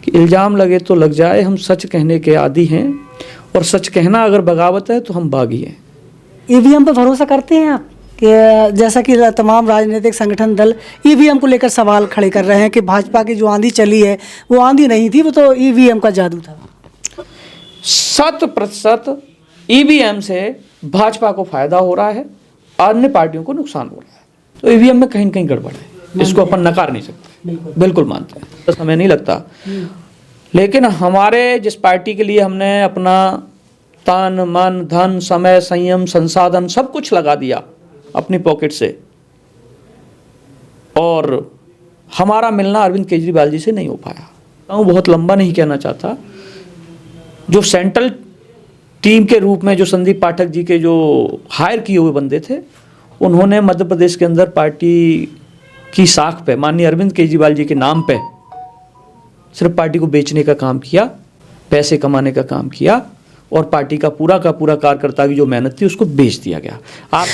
कि इल्ज़ाम लगे तो लग जाए, हम सच कहने के आदी हैं और सच कहना अगर बगावत है तो हम बागी हैं। ईवीएम पर भरोसा करते हैं आप? कि जैसा कि तमाम राजनीतिक संगठन दल ईवीएम को लेकर सवाल खड़े कर रहे हैं कि भाजपा की जो आंधी चली है वो आंधी नहीं थी, वो तो ईवीएम का जादू था। 100% ईवीएम से भाजपा को फायदा हो रहा है, अन्य पार्टियों को नुकसान हो रहा है। तो ईवीएम में कहीं न कहीं गड़बड़ है, इसको अपन नकार नहीं सकते, बिल्कुल मानते हैं। तो समय नहीं लगता, लेकिन हमारे जिस पार्टी के लिए हमने अपना तन मन धन समय संयम संसाधन सब कुछ लगा दिया अपनी पॉकेट से, और हमारा मिलना अरविंद केजरीवाल जी से नहीं हो पाया। मैं बहुत लंबा नहीं कहना चाहता। जो सेंट्रल टीम के रूप में जो संदीप पाठक जी के जो हायर किए हुए बंदे थे, उन्होंने मध्य प्रदेश के अंदर पार्टी की साख पे माननीय अरविंद केजरीवाल जी के नाम पे सिर्फ पार्टी को बेचने का काम किया, पैसे कमाने का काम किया, और पार्टी का पूरा कार्यकर्ता की जो मेहनत थी उसको बेच दिया गया। आप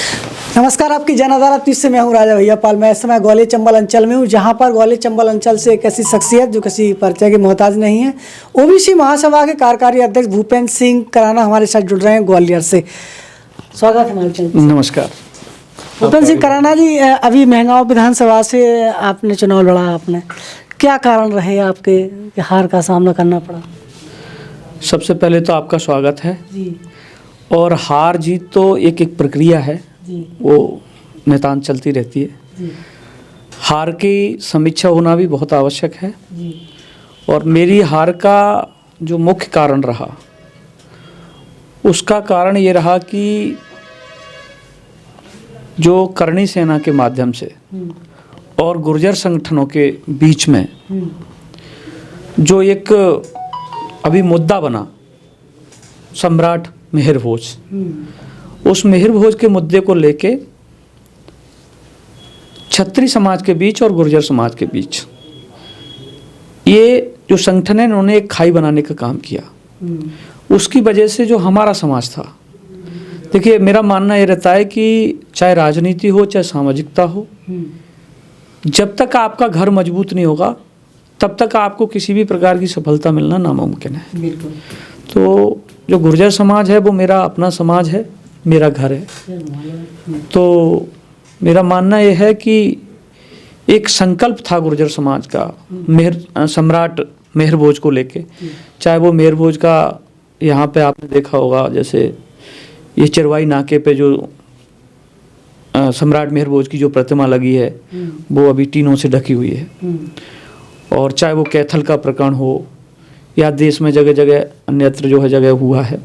नमस्कार, आपकी जन अदालत न्यूज़ से मैं हूं राजा भैया पाल। मैं इस समय ग्वालियर चंबल अंचल में हूं, जहां पर ग्वालियर चंबल अंचल से एक ऐसी शख्सियत जो किसी परिचय की मोहताज नहीं है, ओबीसी महासभा के कार्यकारी अध्यक्ष भूपेंद्र सिंह कराना हमारे साथ जुड़ रहे हैं ग्वालियर से। स्वागत है हमारे चैनल। नमस्कार। भूपेंद्र सिंह कराना जी, अभी महंगाओं विधानसभा से आपने चुनाव लड़ा, आपने क्या कारण रहे आपके कि हार का सामना करना पड़ा? सबसे पहले तो आपका स्वागत है जी। और हार जीत तो एक एक प्रक्रिया है जी। वो नितांत चलती रहती है जी। हार की समीक्षा होना भी बहुत आवश्यक है जी। और मेरी हार का जो मुख्य कारण रहा, उसका कारण ये रहा कि जो करणी सेना के माध्यम से और गुर्जर संगठनों के बीच में जो एक अभी मुद्दा बना सम्राट मिहिर भोज, उस मिहिर भोज के मुद्दे को लेके क्षत्रिय समाज के बीच और गुर्जर समाज के बीच ये जो संगठन है, उन्होंने एक खाई बनाने का काम किया। उसकी वजह से जो हमारा समाज था, देखिए मेरा मानना ये रहता है कि चाहे राजनीति हो चाहे सामाजिकता हो, जब तक आपका घर मजबूत नहीं होगा तब तक आपको किसी भी प्रकार की सफलता मिलना नामुमकिन है। बिल्कुल। तो जो गुर्जर समाज है वो मेरा अपना समाज है, मेरा घर है। तो मेरा मानना यह है कि एक संकल्प था गुर्जर समाज का सम्राट मिहिर भोज को लेके, चाहे वो मिहिर भोज का यहाँ पे आपने देखा होगा, जैसे ये चिरवाई नाके पे जो सम्राट मिहिर भोज की जो प्रतिमा लगी है वो अभी टीनों से ढकी हुई है, और चाहे वो कैथल का प्रकरण हो या देश में जगह जगह अन्यत्र जो है जगह हुआ है,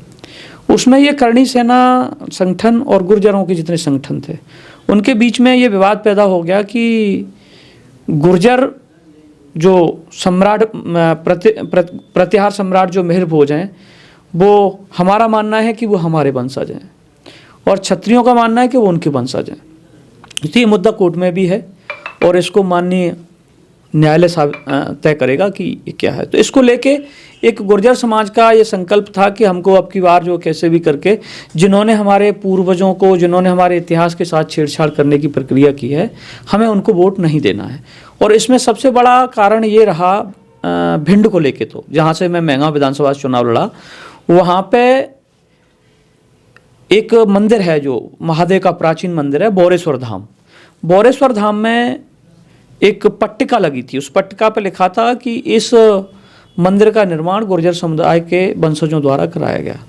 उसमें ये करणी सेना संगठन और गुर्जरों के जितने संगठन थे उनके बीच में ये विवाद पैदा हो गया कि गुर्जर जो सम्राट प्रतिहार सम्राट जो मिहिर भोज हैं, वो हमारा मानना है कि वो हमारे वंशज हैं और क्षत्रियों का मानना है कि वो उनके वंशज हैं। तो ये मुद्दा कोर्ट में भी है और इसको माननीय न्यायालय तय करेगा कि ये क्या है। तो इसको लेके एक गुर्जर समाज का ये संकल्प था कि हमको अब की बार जो कैसे भी करके जिन्होंने हमारे पूर्वजों को, जिन्होंने हमारे इतिहास के साथ छेड़छाड़ करने की प्रक्रिया की है, हमें उनको वोट नहीं देना है। और इसमें सबसे बड़ा कारण ये रहा भिंड को लेके, तो जहाँ से मैं महंगाओं विधानसभा चुनाव लड़ा, वहाँ पे एक मंदिर है जो महादेव का प्राचीन मंदिर है, बोरेश्वर धाम। बोरेश्वर धाम में एक पट्टिका लगी थी, उस पट्टिका पर लिखा था कि इस मंदिर का निर्माण गुर्जर समुदाय के वंशजों द्वारा कराया गया।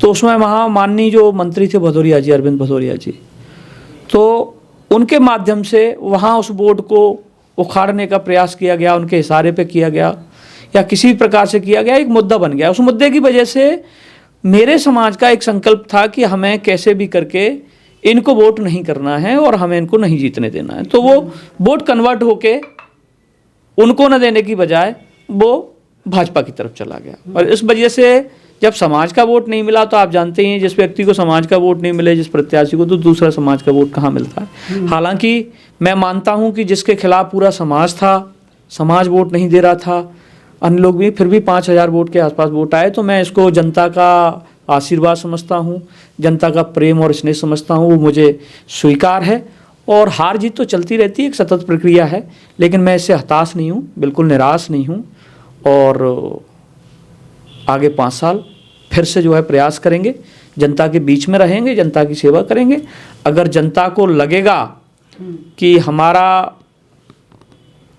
तो उसमें वहाँ माननीय जो मंत्री थे भदौरिया जी, अरविंद भदौरिया जी, तो उनके माध्यम से वहाँ उस बोर्ड को उखाड़ने का प्रयास किया गया, उनके इशारे पे किया गया या किसी भी प्रकार से किया गया, एक मुद्दा बन गया। उस मुद्दे की वजह से मेरे समाज का एक संकल्प था कि हमें कैसे भी करके इनको वोट नहीं करना है और हमें इनको नहीं जीतने देना है। तो वो वोट कन्वर्ट होके उनको न देने की बजाय वो भाजपा की तरफ चला गया। और इस वजह से जब समाज का वोट नहीं मिला, तो आप जानते हैं जिस व्यक्ति को समाज का वोट नहीं मिले, जिस प्रत्याशी को, तो दूसरा समाज का वोट कहाँ मिलता है। हालांकि मैं मानता हूँ कि जिसके खिलाफ पूरा समाज था, समाज वोट नहीं दे रहा था, अन्य लोग भी, फिर भी 5000 वोट के आसपास वोट आए, तो मैं इसको जनता का आशीर्वाद समझता हूँ, जनता का प्रेम और स्नेह समझता हूँ, वो मुझे स्वीकार है। और हार जीत तो चलती रहती है, एक सतत प्रक्रिया है, लेकिन मैं इससे हताश नहीं हूँ, बिल्कुल निराश नहीं हूँ। और आगे 5 साल फिर से जो है प्रयास करेंगे, जनता के बीच में रहेंगे, जनता की सेवा करेंगे। अगर जनता को लगेगा कि हमारा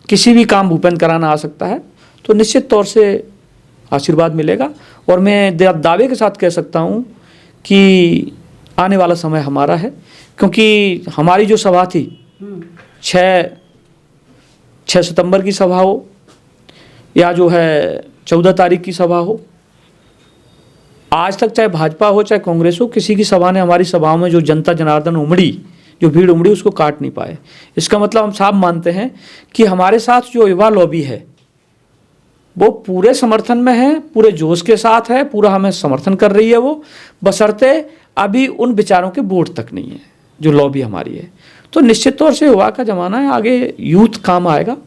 किसी भी काम भूपेंद्र कराना आ सकता है तो निश्चित तौर से आशीर्वाद मिलेगा। और मैं दावे के साथ कह सकता हूँ कि आने वाला समय हमारा है, क्योंकि हमारी जो सभा थी 6 सितंबर की सभा हो या जो है 14 तारीख की सभा हो, आज तक चाहे भाजपा हो चाहे कांग्रेस हो, किसी की सभा ने हमारी सभाओं में जो जनता जनार्दन उमड़ी, जो भीड़ उमड़ी, उसको काट नहीं पाए। इसका मतलब हम साफ मानते हैं कि हमारे साथ जो युवा लॉबी है वो पूरे समर्थन में है, पूरे जोश के साथ है, पूरा हमें समर्थन कर रही है वो, बशर्ते अभी उन विचारों के वोट तक नहीं है जो लॉबी हमारी है। तो निश्चित तौर से युवा का ज़माना है, आगे यूथ काम आएगा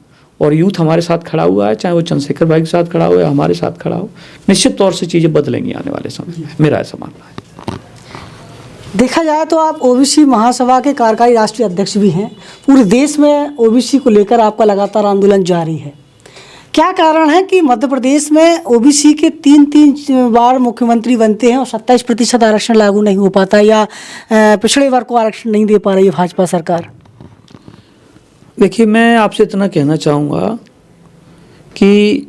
और यूथ हमारे साथ खड़ा हुआ है, चाहे वो चंद्रशेखर भाई के साथ खड़ा हो या हमारे साथ खड़ा हो। निश्चित तौर से चीज़ें बदलेंगी आने वाले समय में, मेरा ऐसा मानना है। देखा जाए तो आप ओबीसी महासभा के कार्यकारी राष्ट्रीय अध्यक्ष भी हैं। पूरे देश में ओबीसी को लेकर आपका लगातार आंदोलन जारी है। क्या कारण है कि मध्य प्रदेश में ओबीसी के 3 बार मुख्यमंत्री बनते हैं और 27% आरक्षण लागू नहीं हो पाता, या पिछड़े वर्ग को आरक्षण नहीं दे पा रही है भाजपा सरकार? देखिए, मैं आपसे इतना कहना चाहूँगा कि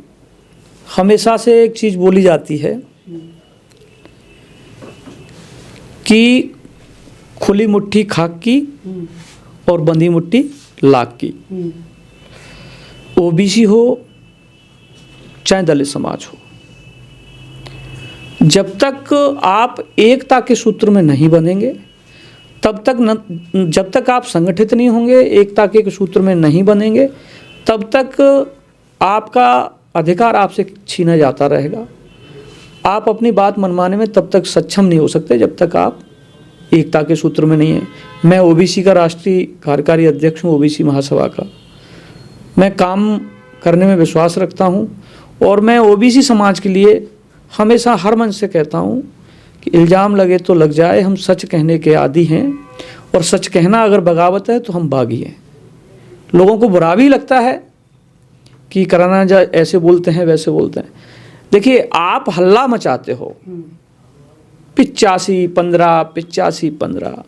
हमेशा से एक चीज़ बोली जाती है कि खुली मुट्ठी खाक की और बंधी मुट्ठी लाख की। ओबीसी हो चाहे दलित समाज हो, जब तक आप एकता के सूत्र में नहीं बनेंगे तब तक जब तक आप संगठित नहीं होंगे, एकता के सूत्र में नहीं बनेंगे, तब तक आपका अधिकार आपसे छीना जाता रहेगा। आप अपनी बात मनवाने में तब तक सक्षम नहीं हो सकते जब तक आप एकता के सूत्र में नहीं है। मैं ओबीसी का राष्ट्रीय कार्यकारी अध्यक्ष हूँ, ओबीसी महासभा का। मैं काम करने में विश्वास रखता हूँ और मैं ओबीसी समाज के लिए हमेशा हर मंच से कहता हूँ कि इल्ज़ाम लगे तो लग जाए, हम सच कहने के आदी हैं और सच कहना अगर बगावत है तो हम बागी हैं। लोगों को बुरा भी लगता है कि कराना जा ऐसे बोलते हैं वैसे बोलते हैं। देखिए, आप हल्ला मचाते हो 85-15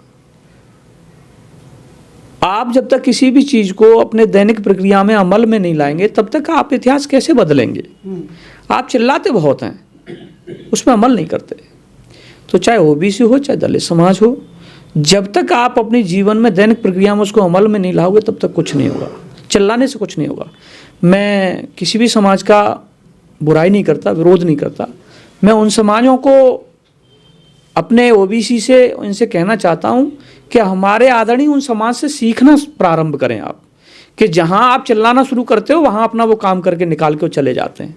आप जब तक किसी भी चीज़ को अपने दैनिक प्रक्रिया में अमल में नहीं लाएंगे तब तक आप इतिहास कैसे बदलेंगे? आप चिल्लाते बहुत हैं, उसमें अमल नहीं करते। तो चाहे ओबीसी हो चाहे दलित समाज हो, जब तक आप अपने जीवन में दैनिक प्रक्रिया में उसको अमल में नहीं लाओगे तब तक कुछ नहीं होगा। चिल्लाने से कुछ नहीं होगा। मैं किसी भी समाज का बुराई नहीं करता, विरोध नहीं करता। मैं उन समाजों को अपने ओबीसी से इनसे कहना चाहता हूँ कि हमारे आदरणीय उन समाज से सीखना प्रारंभ करें आप, कि जहाँ आप चिल्लाना शुरू करते हो वहाँ अपना वो काम करके निकाल के चले जाते हैं।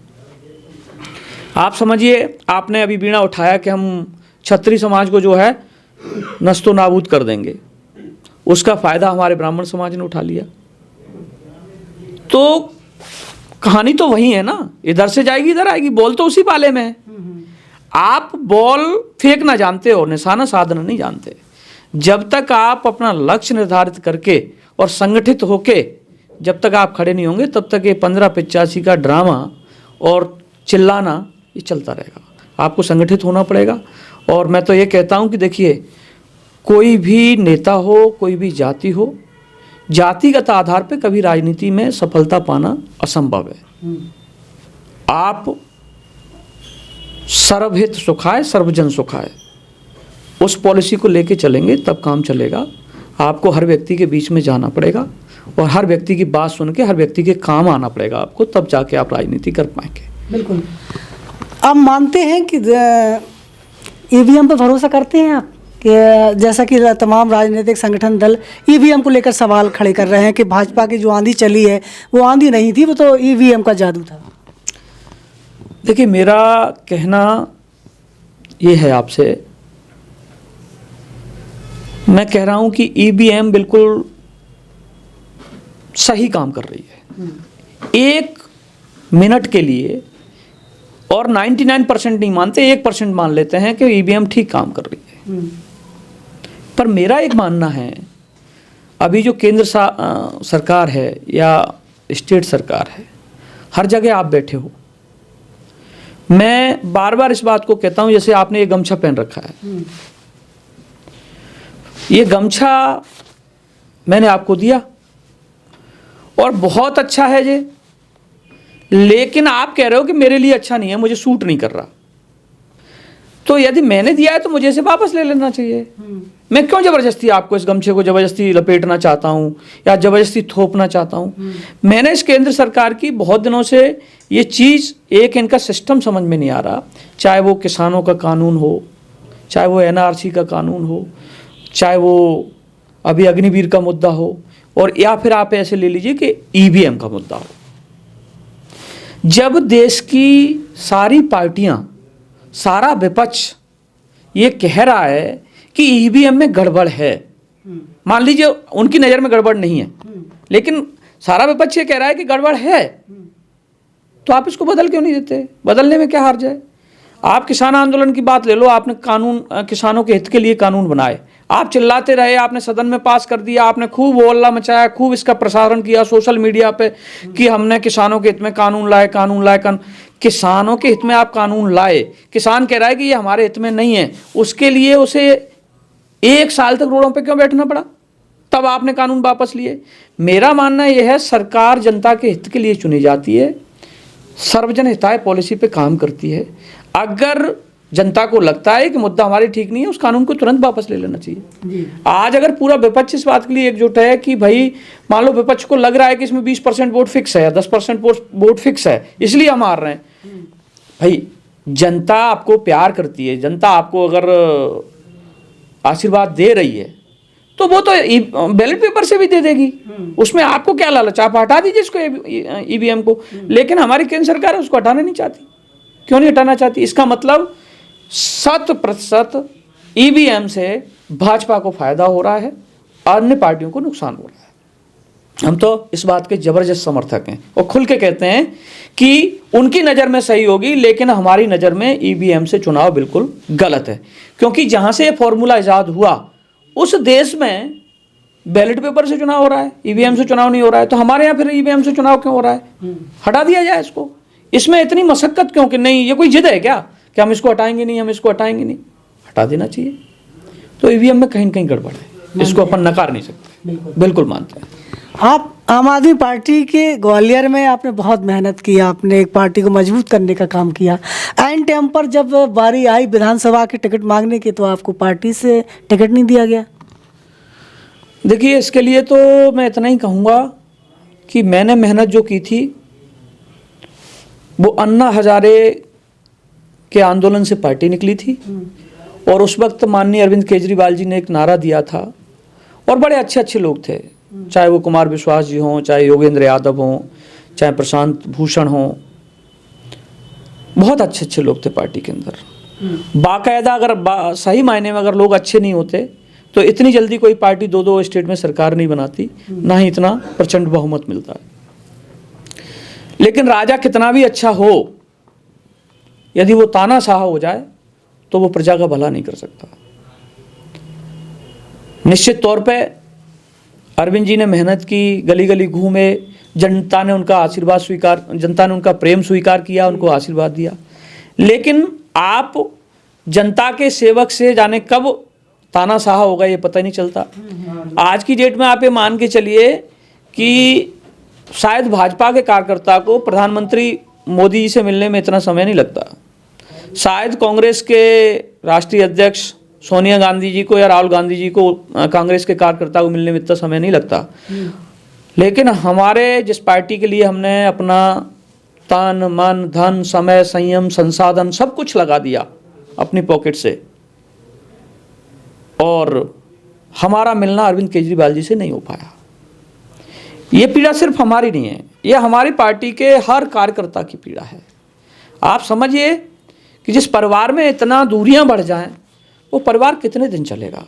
आप समझिए, आपने अभी बीड़ा उठाया कि हम क्षत्रिय समाज को जो है नस्तो नाबूद कर देंगे, उसका फ़ायदा हमारे ब्राह्मण समाज ने उठा लिया। तो कहानी तो वही है ना, इधर से जाएगी इधर आएगी, बॉल तो उसी पाले में है। आप बॉल फेंकना जानते हो, निशाना साधना नहीं जानते। जब तक आप अपना लक्ष्य निर्धारित करके और संगठित होके जब तक आप खड़े नहीं होंगे तब तक ये 15-85 का ड्रामा और चिल्लाना ये चलता रहेगा। आपको संगठित होना पड़ेगा। और मैं तो ये कहता हूँ कि देखिए, कोई भी नेता हो, कोई भी जाति हो, जातिगत आधार पे कभी राजनीति में सफलता पाना असंभव है। आप सर्वहित सुखाए सर्वजन सुखाए, उस पॉलिसी को लेके चलेंगे तब काम चलेगा। आपको हर व्यक्ति के बीच में जाना पड़ेगा और हर व्यक्ति की बात सुन के हर व्यक्ति के काम आना पड़ेगा आपको, तब जाके आप राजनीति कर पाएंगे। बिल्कुल। आप मानते हैं कि ईवीएम पर भरोसा करते हैं आप, कि जैसा कि तमाम राजनीतिक संगठन दल ईवीएम को लेकर सवाल खड़े कर रहे हैं कि भाजपा की जो आंधी चली है वो आंधी नहीं थी, वो तो ईवीएम का जादू था? देखिए, मेरा कहना ये है आपसे, मैं कह रहा हूं कि ईवीएम बिल्कुल सही काम कर रही है। 1 मिनट के लिए, और 99% नहीं मानते, 1% मान लेते हैं कि ईवीएम ठीक काम कर रही है। पर मेरा एक मानना है, अभी जो केंद्र सरकार है या स्टेट सरकार है, हर जगह आप बैठे हो, मैं बार बार इस बात को कहता हूं, जैसे आपने ये गमछा पहन रखा है, ये गमछा मैंने आपको दिया और बहुत अच्छा है ये, लेकिन आप कह रहे हो कि मेरे लिए अच्छा नहीं है, मुझे सूट नहीं कर रहा। तो यदि मैंने दिया है तो मुझे इसे वापस ले लेना चाहिए। मैं क्यों जबरदस्ती आपको इस गमछे को जबरदस्ती लपेटना चाहता हूं या जबरदस्ती थोपना चाहता हूं। मैंने इस केंद्र सरकार की बहुत दिनों से ये चीज़, एक इनका सिस्टम समझ में नहीं आ रहा, चाहे वो किसानों का कानून हो, चाहे वो एनआरसी का कानून हो, चाहे वो अभी अग्निवीर का मुद्दा हो, और या फिर आप ऐसे ले लीजिए कि ईवीएम का मुद्दा हो। जब देश की सारी पार्टियां, सारा विपक्ष ये कह रहा है कि ईवीएम में गड़बड़ है, मान लीजिए उनकी नज़र में गड़बड़ नहीं है, लेकिन सारा विपक्ष ये कह रहा है कि गड़बड़ है, तो आप इसको बदल क्यों नहीं देते? बदलने में क्या हार जाए? आप किसान आंदोलन की बात ले लो, आपने कानून, किसानों के हित के लिए कानून बनाए, आप चिल्लाते रहे, आपने सदन में पास कर दिया, आपने खूब हल्ला मचाया, खूब इसका प्रसारण किया सोशल मीडिया पे कि हमने किसानों के हित में कानून लाए, कानून लाए। किसानों के हित में आप कानून लाए, किसान कह रहा है कि ये हमारे हित में नहीं है, उसके लिए उसे 1 साल तक रोडों पे क्यों बैठना पड़ा? तब आपने कानून वापस लिए। मेरा मानना यह है, सरकार जनता के हित के लिए चुनी जाती है, सर्वजन हिताय पॉलिसी पे काम करती है। अगर जनता को लगता है कि मुद्दा हमारी ठीक नहीं है, उस कानून को तुरंत वापस ले लेना चाहिए। आज अगर पूरा विपक्ष इस बात के लिए एकजुट है कि भाई, मान लो विपक्ष को लग रहा है कि इसमें 20% वोट फिक्स है, 10% वोट फिक्स है, इसलिए हम हार रहे हैं। भाई, जनता आपको प्यार करती है, जनता आपको अगर आशीर्वाद दे रही है तो वो तो बैलेट पेपर से भी दे देगी, उसमें आपको क्या लालच? आप हटा दीजिए इसको, ईवीएम को। लेकिन हमारी केंद्र सरकार उसको हटाना नहीं चाहती। क्यों नहीं हटाना चाहती? इसका मतलब 100% ईवीएम से भाजपा को फायदा हो रहा है, अन्य पार्टियों को नुकसान हो रहा है। हम तो इस बात के जबरदस्त समर्थक हैं और खुल के कहते हैं कि उनकी नज़र में सही होगी, लेकिन हमारी नज़र में ईवीएम से चुनाव बिल्कुल गलत है। क्योंकि जहाँ से ये फॉर्मूला ईजाद हुआ उस देश में बैलेट पेपर से चुनाव हो रहा है, ईवीएम से चुनाव नहीं हो रहा है, तो हमारे यहाँ फिर ईवीएम से चुनाव क्यों हो रहा है? हटा दिया जाए इसको। इसमें इतनी मशक्कत क्यों? कि नहीं, ये कोई जिद है क्या कि हम इसको हटाएंगे नहीं, हम इसको हटाएंगे नहीं? हटा देना चाहिए। तो ईवीएम में कहीं न कहीं गड़बड़ है, इसको अपन नकार नहीं सकते, बिल्कुल मानते हैं। आप आम आदमी पार्टी के ग्वालियर में आपने बहुत मेहनत की, आपने एक पार्टी को मजबूत करने का काम किया। एंड टाइम पर जब बारी आई विधानसभा की टिकट मांगने की, तो आपको पार्टी से टिकट नहीं दिया गया। देखिए, इसके लिए तो मैं इतना ही कहूँगा कि मैंने मेहनत जो की थी वो अन्ना हजारे के आंदोलन से पार्टी निकली थी, और उस वक्त माननीय अरविंद केजरीवाल जी ने एक नारा दिया था, और बड़े अच्छे अच्छे लोग थे, चाहे वो कुमार विश्वास जी हों, चाहे योगेंद्र यादव हों, चाहे प्रशांत भूषण हों, बहुत अच्छे अच्छे लोग थे पार्टी के अंदर। बाकायदा अगर सही मायने में अगर लोग अच्छे नहीं होते तो इतनी जल्दी कोई पार्टी 2-2 स्टेट में सरकार नहीं बनाती, ना ही इतना प्रचंड बहुमत मिलता है। लेकिन राजा कितना भी अच्छा हो, यदि वो तानाशाह हो जाए तो वो प्रजा का भला नहीं कर सकता। निश्चित तौर पे अरविंद जी ने मेहनत की, गली गली घूमे, जनता ने उनका आशीर्वाद स्वीकार, जनता ने उनका प्रेम स्वीकार किया, उनको आशीर्वाद दिया। लेकिन आप जनता के सेवक से जाने कब तानाशाह होगा ये पता नहीं चलता। आज की डेट में आप ये मान के चलिए कि शायद भाजपा के कार्यकर्ता को प्रधानमंत्री मोदी जी से मिलने में इतना समय नहीं लगता, शायद कांग्रेस के राष्ट्रीय अध्यक्ष सोनिया गांधी जी को या राहुल गांधी जी को, कांग्रेस के कार्यकर्ता को मिलने में इतना समय नहीं लगता। लेकिन हमारे जिस पार्टी के लिए हमने अपना तन मन धन समय संयम संसाधन सब कुछ लगा दिया अपनी पॉकेट से, और हमारा मिलना अरविंद केजरीवाल जी से नहीं हो पाया। ये पीड़ा सिर्फ हमारी नहीं है, ये हमारी पार्टी के हर कार्यकर्ता की पीड़ा है। आप समझिए कि जिस परिवार में इतना दूरियां बढ़ जाएं, वो परिवार कितने दिन चलेगा?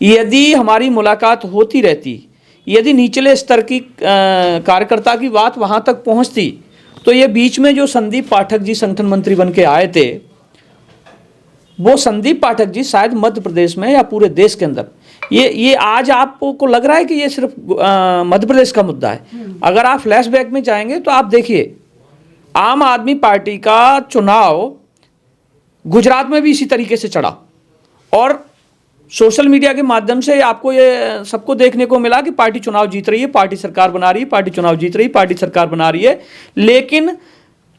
यदि हमारी मुलाकात होती रहती, यदि निचले स्तर की कार्यकर्ता की बात वहां तक पहुंचती, तो ये बीच में जो संदीप पाठक जी संगठन मंत्री बन के आए थे, वो संदीप पाठक जी शायद मध्य प्रदेश में या पूरे देश के अंदर, ये आज आपको लग रहा है कि ये सिर्फ मध्य प्रदेश का मुद्दा है। अगर आप फ्लैशबैक में जाएंगे तो आप देखिए, आम आदमी पार्टी का चुनाव गुजरात में भी इसी तरीके से चढ़ा और सोशल मीडिया के माध्यम से आपको ये सबको देखने को मिला कि पार्टी चुनाव जीत रही है, पार्टी सरकार बना रही है, पार्टी चुनाव जीत रही है, पार्टी सरकार बना रही है। लेकिन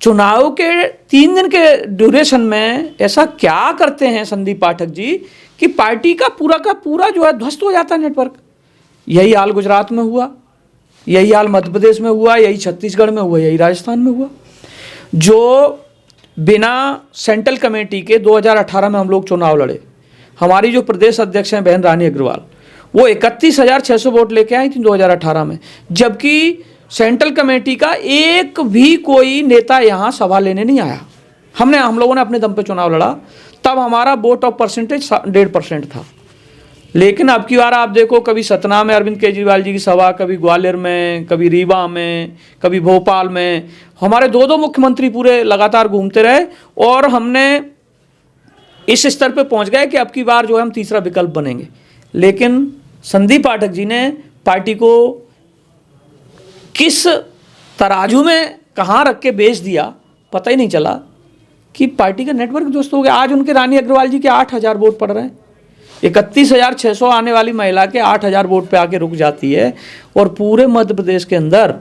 चुनाव के 3 दिन के ड्यूरेशन में ऐसा क्या करते हैं संदीप पाठक जी कि पार्टी का पूरा जो है ध्वस्त हो जाता है नेटवर्क। यही हाल गुजरात में हुआ, यही हाल मध्य प्रदेश में हुआ, यही छत्तीसगढ़ में हुआ, यही राजस्थान में हुआ। जो बिना सेंट्रल कमेटी के 2018 में हम लोग चुनाव लड़े, हमारी जो प्रदेश अध्यक्ष हैं बहन रानी अग्रवाल, वो 31,600 वोट लेके आई थी 2018 में, जबकि सेंट्रल कमेटी का एक भी कोई नेता यहाँ सभा लेने नहीं आया। हम लोगों ने अपने दम पे चुनाव लड़ा, तब हमारा वोट ऑफ परसेंटेज 1.5% था। लेकिन अब की बार आप देखो, कभी सतना में अरविंद केजरीवाल जी की सभा, कभी ग्वालियर में, कभी रीवा में, कभी भोपाल में, हमारे 2 मुख्यमंत्री पूरे लगातार घूमते रहे और हमने इस स्तर पे पहुंच गए कि अब की बार जो है हम तीसरा विकल्प बनेंगे। लेकिन संदीप पाठक जी ने पार्टी को किस तराजू में कहाँ रख के बेच दिया, पता ही नहीं चला कि पार्टी का नेटवर्क ध्वस्त हो गया। आज उनके रानी अग्रवाल जी के 8,000 वोट पड़ रहे हैं। 31,600 आने वाली महिला के 8,000 वोट पे आके रुक जाती है और पूरे मध्य प्रदेश के अंदर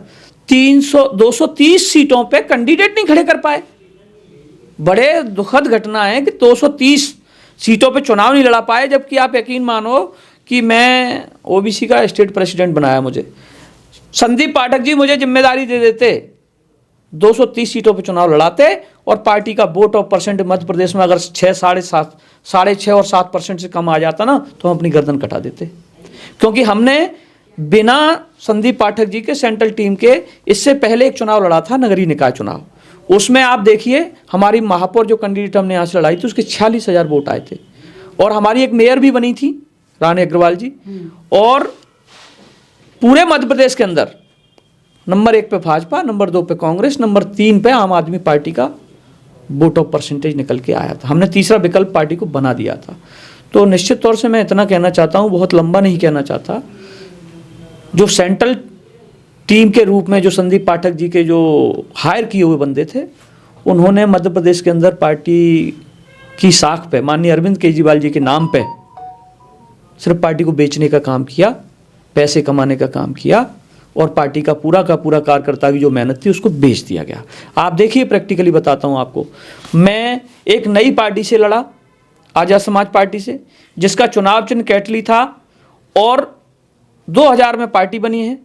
230 सीटों पे कैंडिडेट नहीं खड़े कर पाए। बड़े दुखद घटना है कि 230 सीटों पे चुनाव नहीं लड़ा पाए, जबकि आप यकीन मानो कि मैं ओबीसी का स्टेट प्रेसिडेंट बनाया मुझे। संदीप पाठक जी मुझे जिम्मेदारी दे देते, 230 सीटों पे चुनाव लड़ाते और पार्टी का vote of percent Madhya Pradesh में अगर 6, 6.5 और 7% से कम आ जाता ना, तो हम अपनी गर्दन कटा देते। क्योंकि हमने बिना संदीप पाठक जी के सेंट्रल टीम के इससे पहले एक चुनाव लड़ा था, नगरीय निकाय चुनाव। उसमें आप देखिए हमारी महापौर जो कैंडिडेट हमने यहाँ से लड़ाई थी, उसके 46,000 वोट आए थे और हमारी एक मेयर भी बनी थी रानी अग्रवाल जी। और पूरे मध्य प्रदेश के अंदर नंबर 1 पे भाजपा, नंबर 2 पे कांग्रेस, नंबर 3 पे आम आदमी पार्टी का वोट ऑफ परसेंटेज निकल के आया था। हमने तीसरा विकल्प पार्टी को बना दिया था। तो निश्चित तौर से मैं इतना कहना चाहता हूँ, बहुत लंबा नहीं कहना चाहता, जो सेंट्रल टीम के रूप में जो संदीप पाठक जी के जो हायर किए हुए बंदे थे, उन्होंने मध्य प्रदेश के अंदर पार्टी की साख पे माननीय अरविंद केजरीवाल जी के नाम पे सिर्फ पार्टी को बेचने का काम किया, पैसे कमाने का काम किया और पार्टी का पूरा कार्यकर्ता की जो मेहनत थी उसको बेच दिया गया। आप देखिए, प्रैक्टिकली बताता हूँ आपको, मैं एक नई पार्टी से लड़ा, आजाद समाज पार्टी से, जिसका चुनाव चिन्ह कैटली था और 2000 में पार्टी बनी है,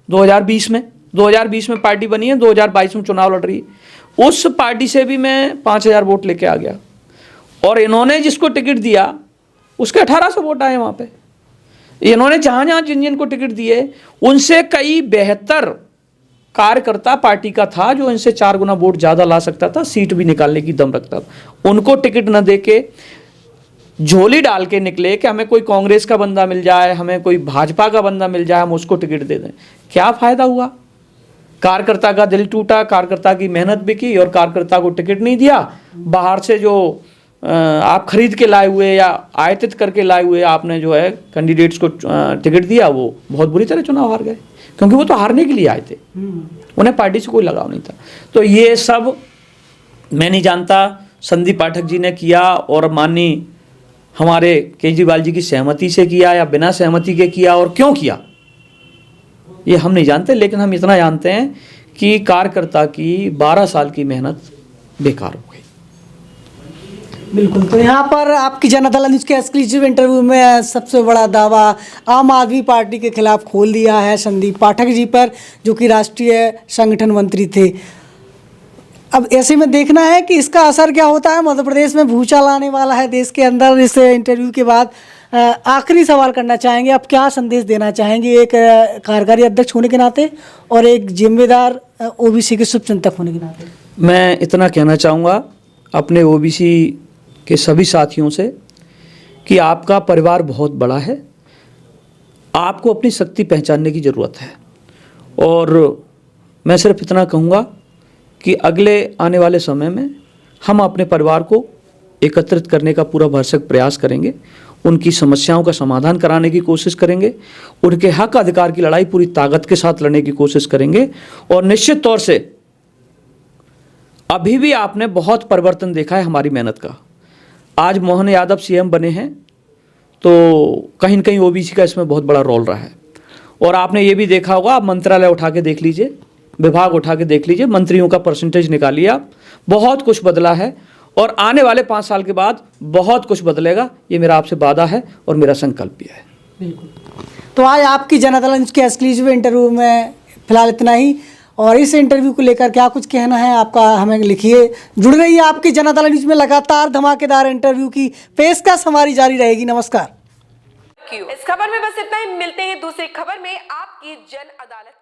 2020 में पार्टी बनी है, 2022 में चुनाव लड़ रही है। उस पार्टी से भी मैं 5,000 वोट लेके आ गया और इन्होंने जिसको टिकट दिया उसके 1,800 वोट आए वहाँ पे। इन्होंने जहाँ जिन को टिकट दिए उनसे कई बेहतर कार्यकर्ता पार्टी का था जो इनसे 4 गुना वोट ज़्यादा ला सकता था, सीट भी निकालने की दम रखता था। उनको टिकट न दे के झोली डाल के निकले कि हमें कोई कांग्रेस का बंदा मिल जाए, हमें कोई भाजपा का बंदा मिल जाए, हम उसको टिकट दे दें। क्या फ़ायदा हुआ? कार्यकर्ता का दिल टूटा, कार्यकर्ता की मेहनत भी की और कार्यकर्ता को टिकट नहीं दिया। बाहर से जो आप खरीद के लाए हुए या आयातित करके लाए हुए आपने जो है कैंडिडेट्स को टिकट दिया, वो बहुत बुरी तरह चुनाव हार गए, क्योंकि वो तो हारने के लिए आए थे, उन्हें पार्टी से कोई लगाव नहीं था। तो ये सब मैं नहीं जानता संदीप पाठक जी ने किया और माननीय हमारे केजरीवाल जी की सहमति से किया या बिना सहमति के किया और क्यों किया, ये हम नहीं जानते। लेकिन हम इतना जानते हैं कि कार्यकर्ता की 12 साल की मेहनत बेकार हो गई। बिल्कुल। तो यहाँ पर आपकी जनता न्यूज़ के एक्सक्लूसिव इंटरव्यू में सबसे बड़ा दावा आम आदमी पार्टी के खिलाफ खोल दिया है संदीप पाठक जी पर, जो कि राष्ट्रीय संगठन मंत्री थे। अब ऐसे में देखना है कि इसका असर क्या होता है। मध्य प्रदेश में भूचाल आने वाला है देश के अंदर। इस इंटरव्यू के बाद आखिरी सवाल करना चाहेंगे, आप क्या संदेश देना चाहेंगे एक कार्यकारी अध्यक्ष होने के नाते और एक जिम्मेदार ओबीसी के शुभचिंतक होने के नाते? मैं इतना कहना चाहूँगा अपने ओबीसी के सभी साथियों से कि आपका परिवार बहुत बड़ा है, आपको अपनी शक्ति पहचानने की ज़रूरत है। और मैं सिर्फ इतना कहूँगा कि अगले आने वाले समय में हम अपने परिवार को एकत्रित करने का पूरा भरसक प्रयास करेंगे, उनकी समस्याओं का समाधान कराने की कोशिश करेंगे, उनके हक अधिकार की लड़ाई पूरी ताकत के साथ लड़ने की कोशिश करेंगे और निश्चित तौर से अभी भी आपने बहुत परिवर्तन देखा है हमारी मेहनत का। आज मोहन यादव सीएम बने हैं तो कहीं न कहीं ओबीसी का इसमें बहुत बड़ा रोल रहा है। और आपने ये भी देखा होगा, आप मंत्रालय उठा के देख लीजिए, विभाग उठा के देख लीजिए, मंत्रियों का परसेंटेज निकालिए आप, बहुत कुछ बदला है और आने वाले 5 साल के बाद बहुत कुछ बदलेगा। ये मेरा आपसे वादा है और मेरा संकल्प भी है। बिल्कुल। तो आज आपकी जनता दल न्यूज़ के एक्सक्लूसिव इंटरव्यू में फिलहाल इतना ही, और इस इंटरव्यू को लेकर क्या कुछ कहना है आपका हमें लिखिए। जुड़ रहिए आपकी जनता दल न्यूज़ में, लगातार धमाकेदार इंटरव्यू की पेशकश हमारी जारी रहेगी। नमस्कार। इस खबर में बस इतना ही, मिलते हैं दूसरी खबर में आपकी जन अदालत।